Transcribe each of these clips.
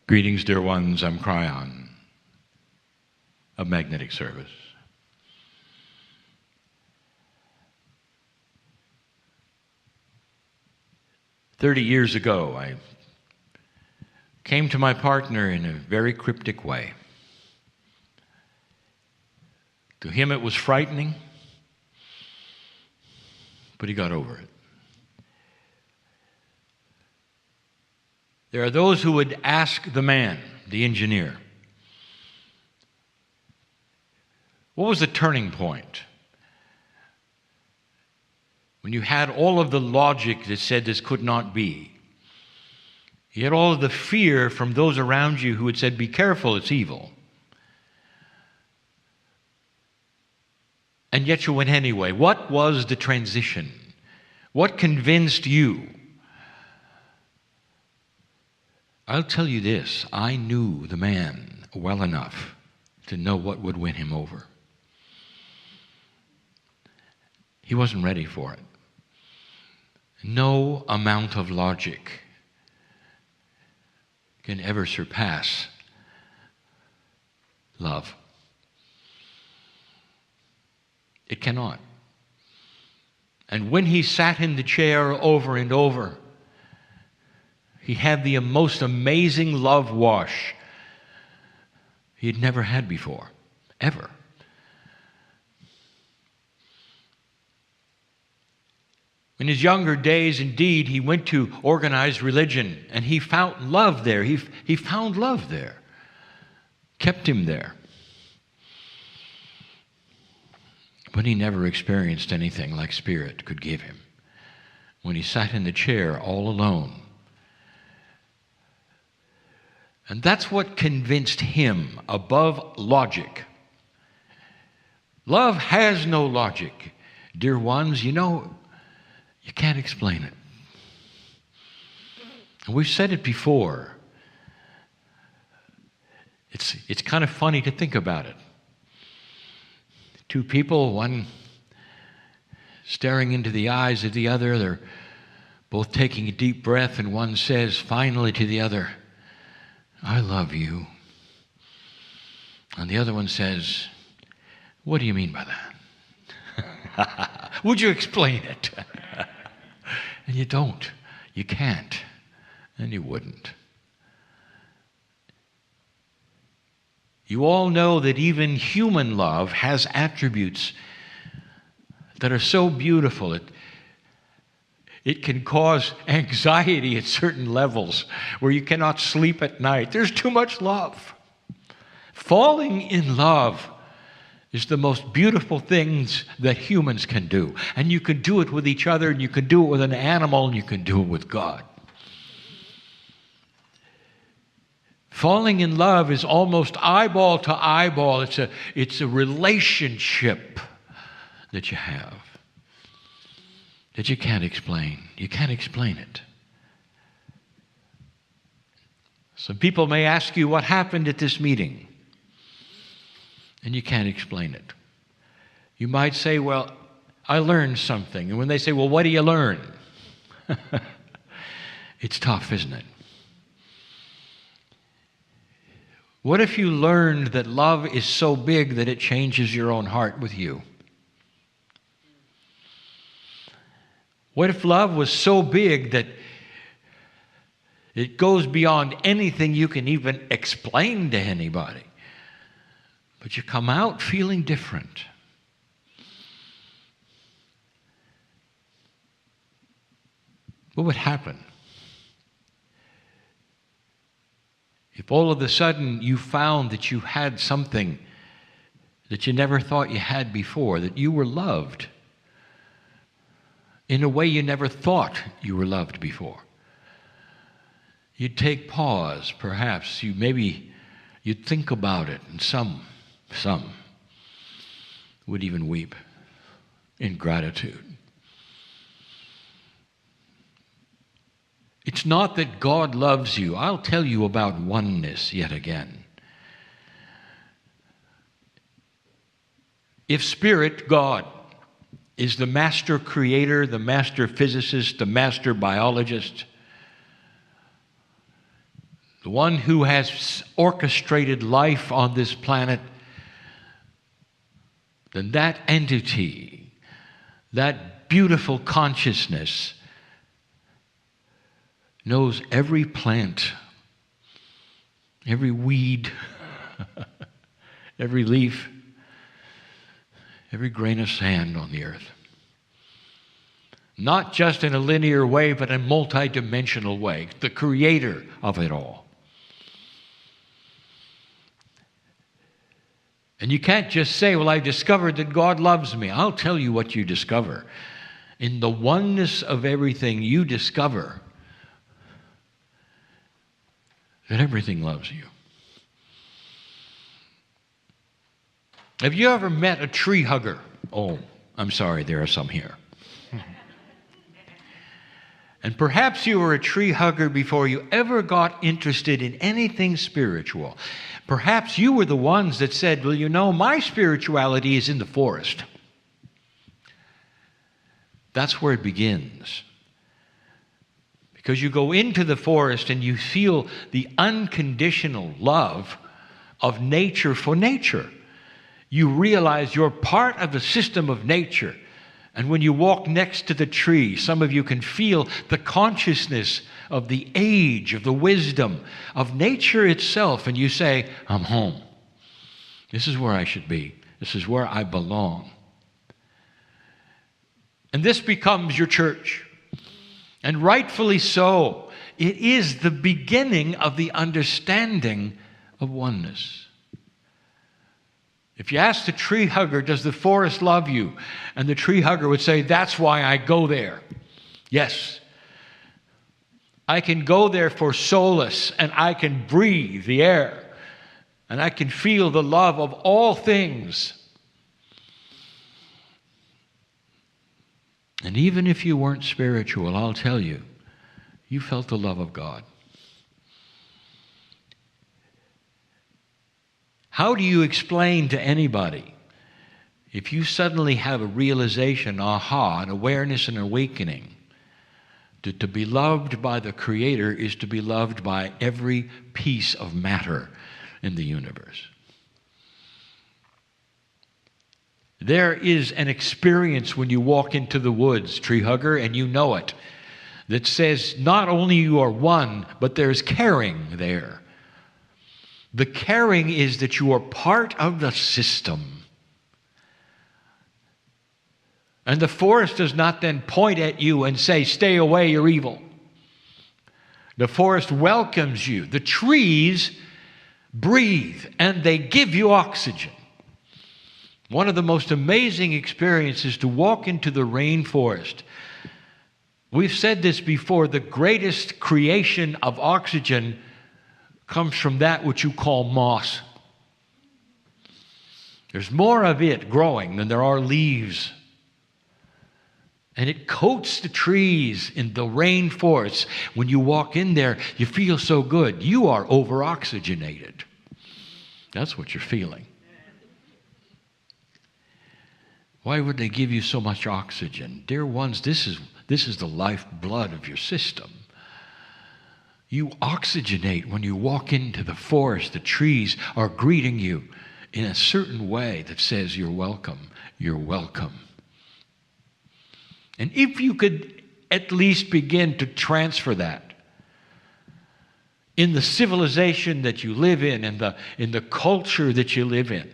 Greetings, dear ones. I'm Kryon of Magnetic Service. "30 years ago, I came to my partner in a very cryptic way. To him it was frightening, but he got over it. There are those who would ask the man, the engineer, what was the turning point? When you had all of the logic that said this could not be. You had all of the fear from those around you who had said, be careful, it's evil. And yet you went anyway. What was the transition? What convinced you? I'll tell you this, I knew the man well enough to know what would win him over. He wasn't ready for it. No amount of logic can ever surpass love. It cannot. And when he sat in the chair over and over, he had the most amazing love wash he had never had before, ever. In his younger days, indeed, he went to organized religion, and he found love there. He found love there, kept him there. But he never experienced anything like Spirit could give him when he sat in the chair all alone. And that's what convinced him above logic. Love has no logic. Dear ones, you know, you can't explain it. And we've said it before. It's kind of funny to think about it. Two people, one staring into the eyes of the other, they're both taking a deep breath, and one says finally to the other, I love you. And the other one says, what do you mean by that? Would you explain it? And you don't. You can't. And you wouldn't. You all know that even human love has attributes that are so beautiful. It can cause anxiety at certain levels where you cannot sleep at night. There's too much love. Falling in love is the most beautiful things that humans can do. And you can do it with each other, and you can do it with an animal, and you can do it with God. Falling in love is almost eyeball to eyeball. It's a relationship that you have that you can't explain. You can't explain it. Some people may ask you what happened at this meeting, and you can't explain it. You might say, well, I learned something. And when they say, well, what do you learn? It's tough, isn't it? What if you learned that love is so big that it changes your own heart with you? What if love was so big that it goes beyond anything you can even explain to anybody? But you come out feeling different. What would happen if all of a sudden you found that you had something that you never thought you had before, that you were loved in a way you never thought you were loved before? You'd take pause, perhaps. You'd think about it, and some would even weep in gratitude. It's not that God loves you. I'll tell you about oneness yet again. If Spirit, God, is the master creator, the master physicist, the master biologist, the one who has orchestrated life on this planet, then that entity, that beautiful consciousness, knows every plant, every weed, every leaf, every grain of sand on the earth. Not just in a linear way, but in a multidimensional way, the creator of it all. And you can't just say, well, I've discovered that God loves me. I'll tell you what you discover. In the oneness of everything, you discover that everything loves you. Have you ever met a tree hugger? Oh, I'm sorry, there are some here. And perhaps you were a tree hugger before you ever got interested in anything spiritual. Perhaps you were the ones that said, well, you know, my spirituality is in the forest. That's where it begins. Because you go into the forest and you feel the unconditional love of nature for nature. You realize you're part of the system of nature. And when you walk next to the tree, some of you can feel the consciousness of the age, of the wisdom, of nature itself. And you say, I'm home. This is where I should be. This is where I belong. And this becomes your church. And rightfully so. It is the beginning of the understanding of oneness. If you ask the tree hugger, does the forest love you? And the tree hugger would say, that's why I go there. Yes. I can go there for solace, and I can breathe the air, and I can feel the love of all things. And even if you weren't spiritual, I'll tell you, you felt the love of God. How do you explain to anybody if you suddenly have a realization, aha, an awareness and awakening, that to be loved by the Creator is to be loved by every piece of matter in the universe? There is an experience when you walk into the woods, tree hugger, and you know it, that says not only you are one, but there's caring there. The caring is that you are part of the system. And the forest does not then point at you and say, stay away, you're evil. The forest welcomes you. The trees breathe and they give you oxygen. One of the most amazing experiences to walk into the rainforest. We've said this before, the greatest creation of oxygen comes from that which you call moss. There's more of it growing than there are leaves. And it coats the trees in the rainforest. When you walk in there, you feel so good. You are over-oxygenated. That's what you're feeling. Why would they give you so much oxygen? Dear ones, this is the lifeblood of your system. You oxygenate when you walk into the forest. The trees are greeting you in a certain way that says, you're welcome, you're welcome. And if you could at least begin to transfer that in the civilization that you live in the culture that you live in,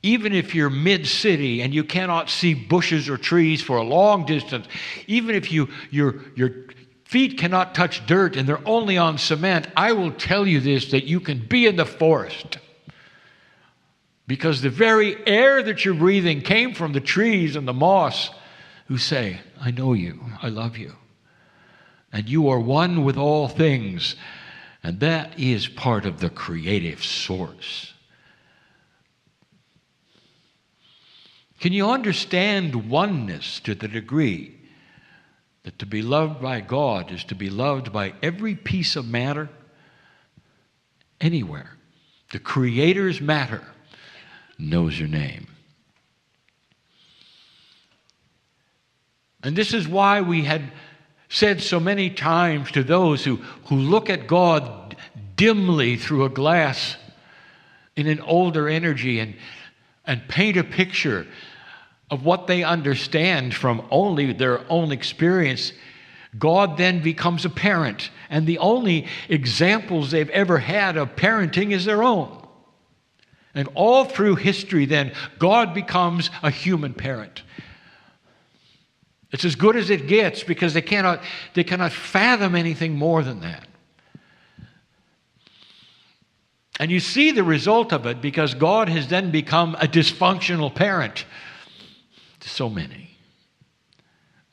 even if you're mid-city and you cannot see bushes or trees for a long distance, even if your feet cannot touch dirt and they're only on cement, I will tell you this, that you can be in the forest. Because the very air that you're breathing came from the trees and the moss who say, I know you, I love you. And you are one with all things. And that is part of the creative source. Can you understand oneness to the degree that to be loved by God is to be loved by every piece of matter, anywhere? The Creator's matter knows your name. And this is why we had said so many times to those who look at God dimly through a glass in an older energy and paint a picture of what they understand from only their own experience, God then becomes a parent. And the only examples they've ever had of parenting is their own. And all through history then, God becomes a human parent. It's as good as it gets because they cannot fathom anything more than that. And you see the result of it because God has then become a dysfunctional parent to so many.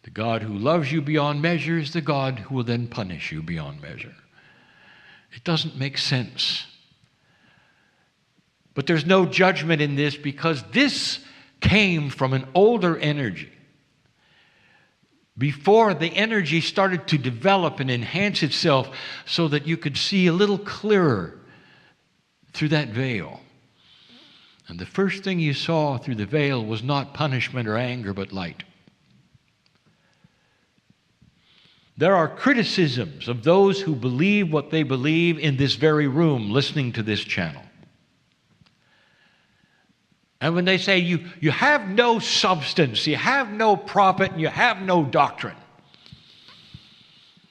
The God who loves you beyond measure is the God who will then punish you beyond measure. It doesn't make sense. But there's no judgment in this because this came from an older energy. Before the energy started to develop and enhance itself so that you could see a little clearer through that veil. And the first thing you saw through the veil was not punishment or anger, but light. There are criticisms of those who believe what they believe in this very room listening to this channel. And when they say you have no substance, you have no prophet, and you have no doctrine.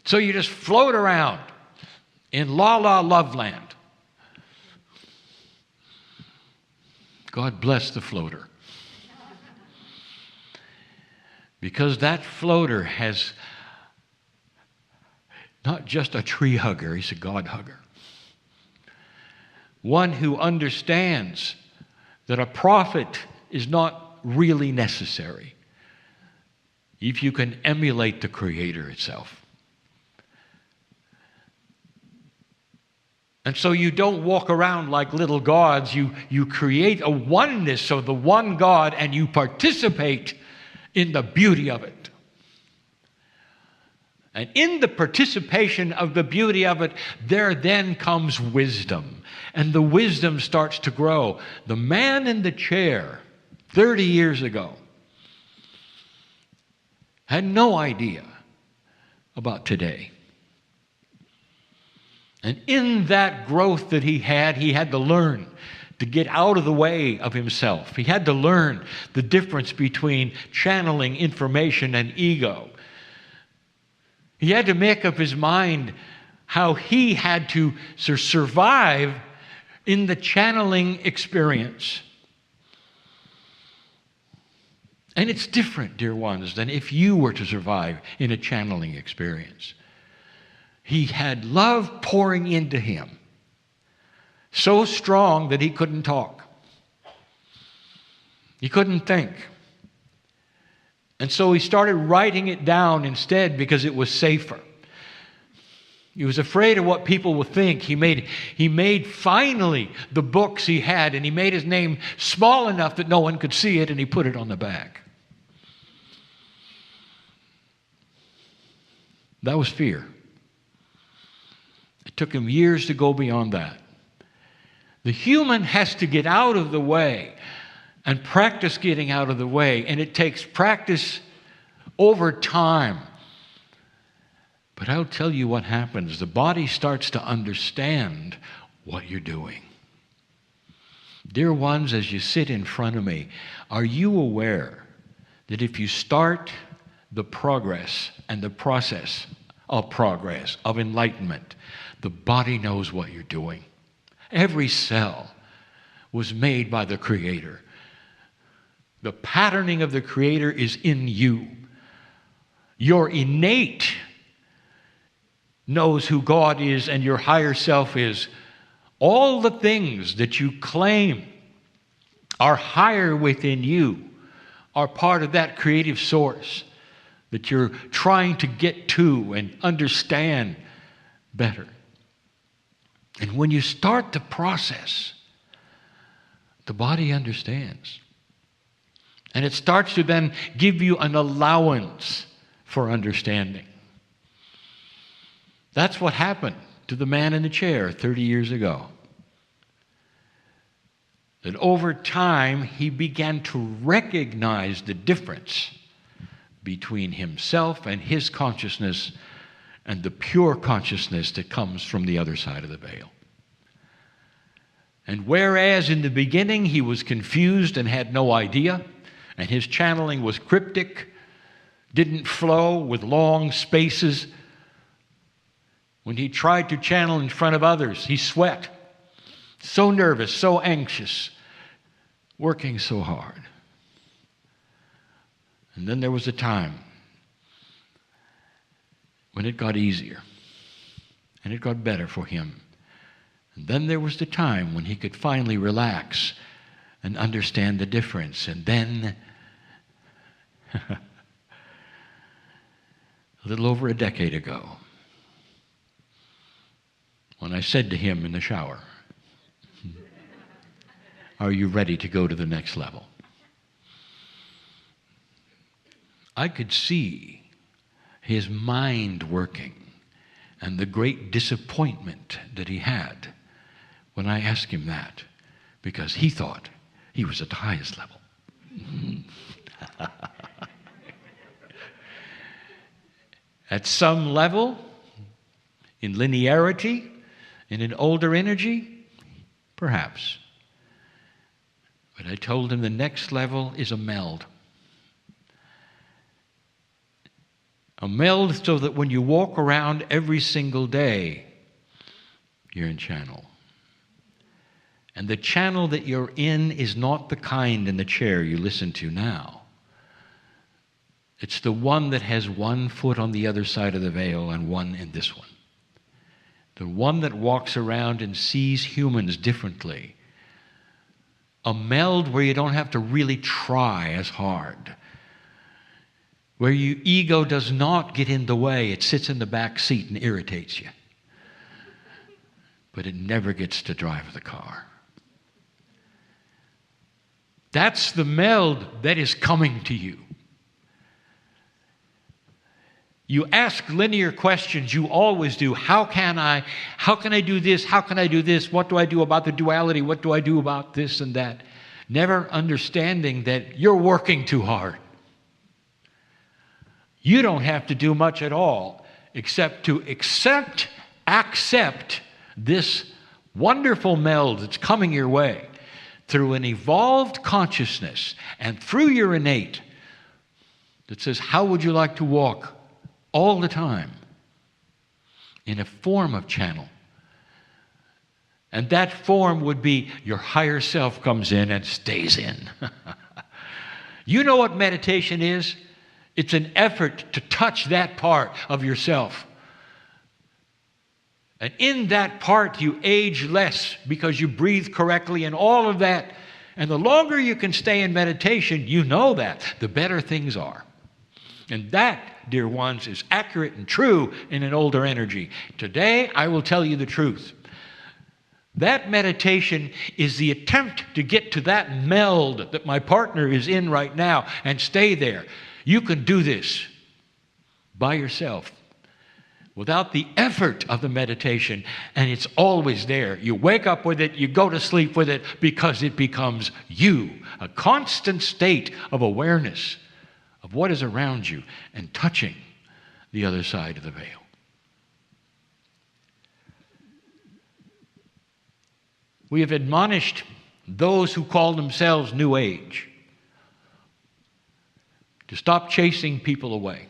So you just float around in la-la love land. God bless the floater. Because that floater has not just a tree hugger, he's a God hugger. One who understands that a prophet is not really necessary if you can emulate the Creator itself. And so you don't walk around like little gods. You create a oneness of the one God and you participate in the beauty of it. And in the participation of the beauty of it, there then comes wisdom. And the wisdom starts to grow. The man in the chair 30 years ago had no idea about today. And in that growth that he had to learn to get out of the way of himself. He had to learn the difference between channeling information and ego. He had to make up his mind how he had to survive in the channeling experience. And it's different, dear ones, than if you were to survive in a channeling experience. He had love pouring into him, so strong that he couldn't talk. He couldn't think. And so he started writing it down instead because it was safer. He was afraid of what people would think. He made finally the books he had, and he made his name small enough that no one could see it, and he put it on the back. That was fear. It took him years to go beyond that. The human has to get out of the way and practice getting out of the way, and it takes practice over time. But I'll tell you what happens. The body starts to understand what you're doing. Dear ones, as you sit in front of me, are you aware that if you start the progress and the process of progress, of enlightenment, the body knows what you're doing? Every cell was made by the Creator. The patterning of the Creator is in you. Your innate knows who God is and your higher self is. All the things that you claim are higher within you are part of that creative source that you're trying to get to and understand better. And when you start the process, the body understands. And it starts to then give you an allowance for understanding. That's what happened to the man in the chair 30 years ago. That over time, he began to recognize the difference between himself and his consciousness and the pure consciousness that comes from the other side of the veil. And whereas in the beginning he was confused and had no idea, and his channeling was cryptic, didn't flow with long spaces, when he tried to channel in front of others, he sweat. So nervous, so anxious, working so hard. And then there was a time when it got easier and it got better for him. And then there was the time when he could finally relax and understand the difference. And then, a little over a decade ago, when I said to him in the shower, "Are you ready to go to the next level?" I could see his mind working and the great disappointment that he had when I asked him that, because he thought he was at the highest level. At some level, in linearity, in an older energy, perhaps. But I told him the next level is a meld. A meld so that when you walk around every single day, you're in channel. And the channel that you're in is not the kind in the chair you listen to now. It's the one that has one foot on the other side of the veil and one in this one. The one that walks around and sees humans differently. A meld where you don't have to really try as hard. Where your ego does not get in the way. It sits in the back seat and irritates you. But it never gets to drive the car. That's the meld that is coming to you. You ask linear questions, you always do. How can I do this? How can I do this? What do I do about the duality? What do I do about this and that? Never understanding that you're working too hard. You don't have to do much at all except to accept this wonderful meld that's coming your way through an evolved consciousness and through your innate that says, how would you like to walk all the time in a form of channel? And that form would be your higher self comes in and stays in. You know what meditation is? It's an effort to touch that part of yourself. And in that part, you age less because you breathe correctly and all of that. And the longer you can stay in meditation, you know that, the better things are. And that, dear ones, is accurate and true in an older energy. Today, I will tell you the truth. That meditation is the attempt to get to that meld that my partner is in right now and stay there. You can do this by yourself without the effort of the meditation, and it's always there. You wake up with it, you go to sleep with it, because it becomes you, a constant state of awareness of what is around you and touching the other side of the veil. We have admonished those who call themselves New Age to stop chasing people away,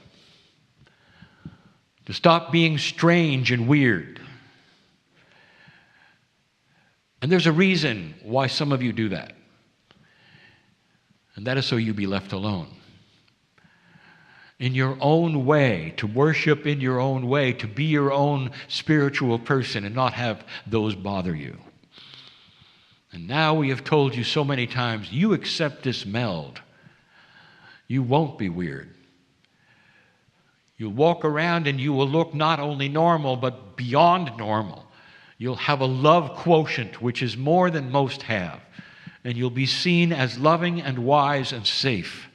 to stop being strange and weird. And there's a reason why some of you do that. And that is so you be left alone. In your own way, to worship in your own way, to be your own spiritual person and not have those bother you. And now we have told you so many times, you accept this meld. You won't be weird. You'll walk around and you will look not only normal, but beyond normal. You'll have a love quotient, which is more than most have. And you'll be seen as loving and wise and safe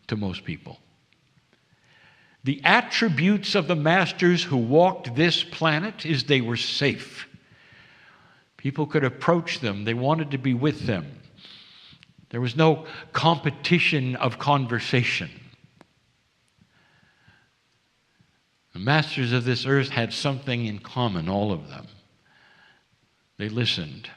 to most people. The attributes of the masters who walked this planet is they were safe. People could approach them. They wanted to be with them. There was no competition of conversation. The masters of this earth had something in common, all of them. They listened.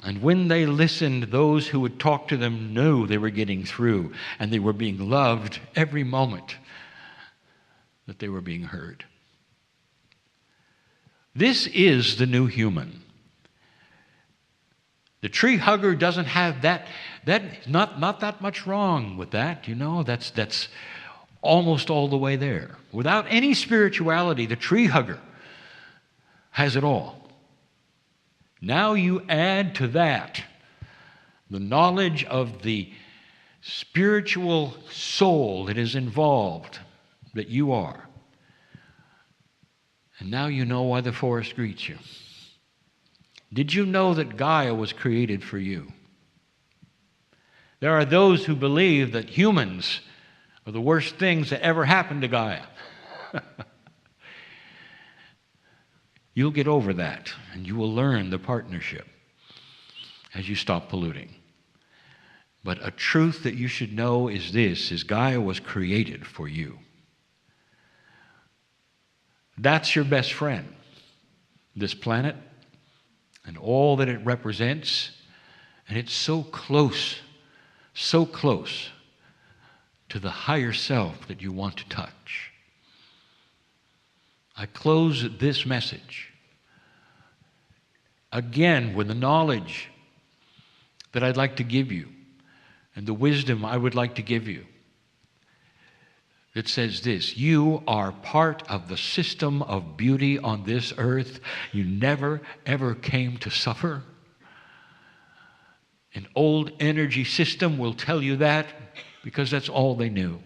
And when they listened, those who would talk to them knew they were getting through, and they were being loved every moment that they were being heard. This is the new human. The tree hugger doesn't have that. Not that much wrong with that, you know. That's almost all the way there. Without any spirituality, the tree hugger has it all. Now you add to that the knowledge of the spiritual soul that is involved, that you are. And now you know why the forest greets you. Did you know that Gaia was created for you? There are those who believe that humans are the worst things that ever happened to Gaia. You'll get over that, and you will learn the partnership as you stop polluting. But a truth that you should know is this, is Gaia was created for you. That's your best friend, this planet and all that it represents. And it's so close to the higher self that you want to touch. I close this message again with the knowledge that I'd like to give you and the wisdom I would like to give you. It says this: you are part of the system of beauty on this earth. You never, ever came to suffer. An old energy system will tell you that because that's all they knew.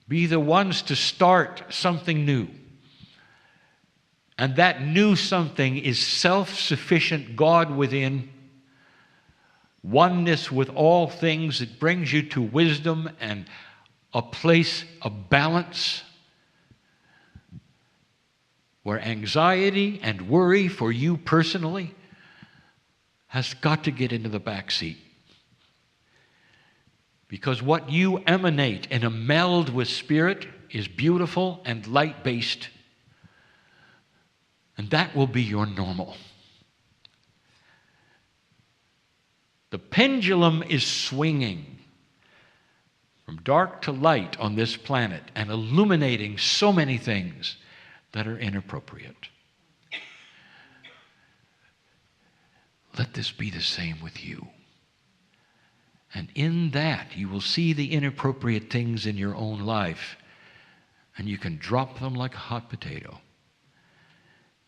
Be the ones to start something new. And that new something is self-sufficient God within, oneness with all things that brings you to wisdom and a place of balance where anxiety and worry for you personally has got to get into the back seat. Because what you emanate in a meld with spirit is beautiful and light-based. And that will be your normal. The pendulum is swinging from dark to light on this planet and illuminating so many things that are inappropriate. Let this be the same with you. And in that, you will see the inappropriate things in your own life, and you can drop them like a hot potato.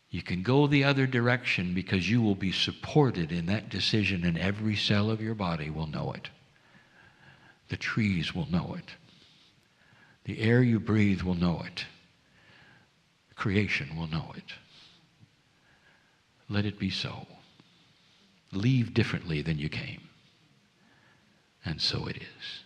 You can go the other direction because you will be supported in that decision, and every cell of your body will know it. The trees will know it. The air you breathe will know it. Creation will know it. Let it be so. Leave differently than you came. And so it is.